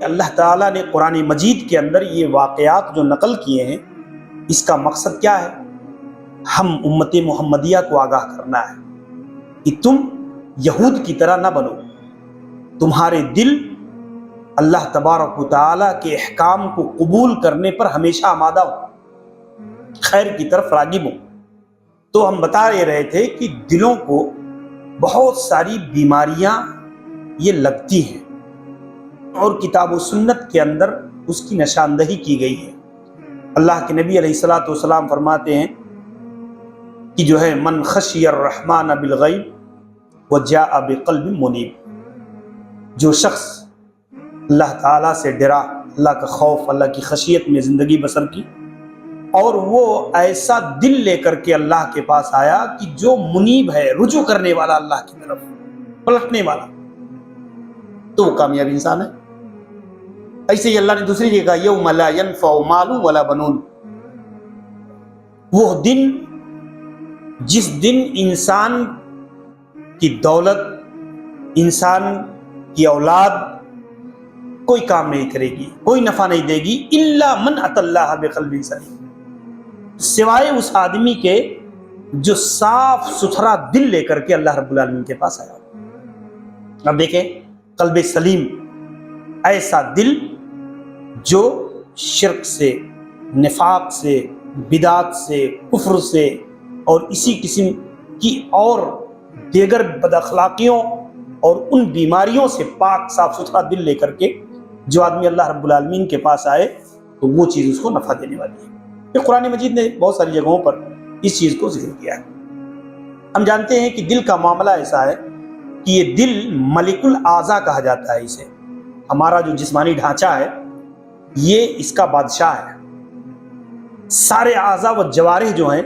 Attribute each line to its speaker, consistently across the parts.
Speaker 1: اللہ تعالیٰ نے قرآن مجید کے اندر یہ واقعات جو نقل کیے ہیں، اس کا مقصد کیا ہے؟ ہم امت محمدیہ کو آگاہ کرنا ہے کہ تم یہود کی طرح نہ بنو، تمہارے دل اللہ تبارک و تعالیٰ کے احکام کو قبول کرنے پر ہمیشہ آمادہ ہو، خیر کی طرف راغب ہو۔ تو ہم بتا رہے تھے کہ دلوں کو بہت ساری بیماریاں یہ لگتی ہیں، اور کتاب و سنت کے اندر اس کی نشاندہی کی گئی ہے۔ اللہ کے نبی علیہ الصلوۃ والسلام فرماتے ہیں کہ جو ہے من خشی الرحمن بالغیب وجاء بقلب منیب، جو شخص اللہ تعالیٰ سے ڈرا، اللہ کا خوف، اللہ کی خشیت میں زندگی بسر کی، اور وہ ایسا دل لے کر کے اللہ کے پاس آیا کہ جو منیب ہے، رجوع کرنے والا، اللہ کی طرف پلٹنے والا، تو وہ کامیاب انسان ہے۔ ایسے ہی اللہ نے دوسری جگہ یوم لا ينفع مال ولا بنون، وہ دن جس دن انسان کی دولت، انسان کی اولاد کوئی کام نہیں کرے گی، کوئی نفع نہیں دے گی، الا من اتى اللہ بقلب سلیم، سوائے اس آدمی کے جو صاف ستھرا دل لے کر کے اللہ رب العالمین کے پاس آیا۔ اب دیکھیں، قلب سلیم، ایسا دل جو شرک سے، نفاق سے، بدعت سے، کفر سے اور اسی قسم کی اور دیگر بد اخلاقیوں اور ان بیماریوں سے پاک صاف ستھرا دل لے کر کے جو آدمی اللہ رب العالمین کے پاس آئے تو وہ چیز اس کو نفع دینے والی ہے۔ یہ قرآن مجید نے بہت ساری جگہوں پر اس چیز کو ذکر کیا ہے۔ ہم جانتے ہیں کہ دل کا معاملہ ایسا ہے کہ یہ دل ملک الاعضاء کہا جاتا ہے اسے، ہمارا جو جسمانی ڈھانچہ ہے یہ اس کا بادشاہ ہے۔ سارے اعضاء و جوارح جو ہیں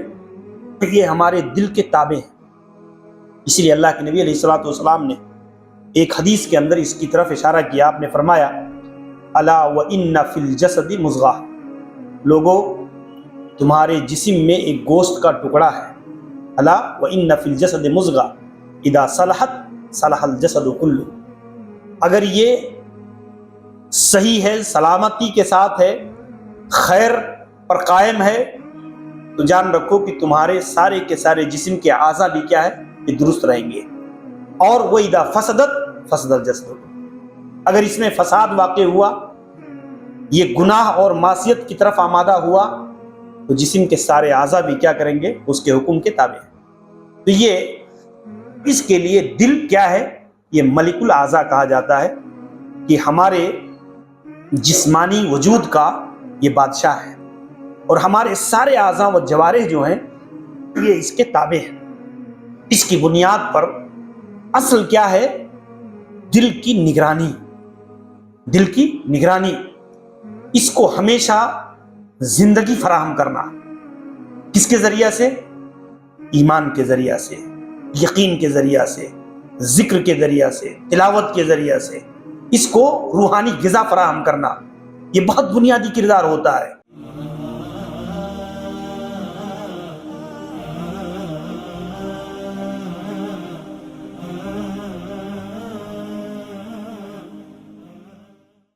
Speaker 1: یہ ہمارے دل کے تابع ہیں۔ اسی لیے اللہ کے نبی علیہ الصلوۃ والسلام نے ایک حدیث کے اندر اس کی طرف اشارہ کیا، آپ نے فرمایا الا وان فی الجسد مضغہ، لوگو تمہارے جسم میں ایک گوشت کا ٹکڑا ہے، الا وان فی الجسد مضغہ اذا صلحت صلح الجسد کلہ، اگر یہ صحیح ہے، سلامتی کے ساتھ ہے، خیر پر قائم ہے، تو جان رکھو کہ تمہارے سارے کے سارے جسم کے اعضاء بھی کیا ہے، یہ درست رہیں گے۔ اور وہ اذا فسدت فسد الجسد، اگر اس میں فساد واقع ہوا، یہ گناہ اور معصیت کی طرف آمادہ ہوا، تو جسم کے سارے اعضاء بھی کیا کریں گے، اس کے حکم کے تابع ہیں۔ تو یہ اس کے لیے دل کیا ہے، یہ ملک الاعضاء کہا جاتا ہے کہ ہمارے جسمانی وجود کا یہ بادشاہ ہے، اور ہمارے سارے اعضاء و جوارح جو ہیں یہ اس کے تابع ہیں۔ اس کی بنیاد پر اصل کیا ہے، دل کی نگرانی، دل کی نگرانی، اس کو ہمیشہ زندگی فراہم کرنا، کس کے ذریعہ سے؟ ایمان کے ذریعہ سے، یقین کے ذریعہ سے، ذکر کے ذریعہ سے، تلاوت کے ذریعہ سے، اس کو روحانی غذا فراہم کرنا، یہ بہت بنیادی کردار ہوتا ہے۔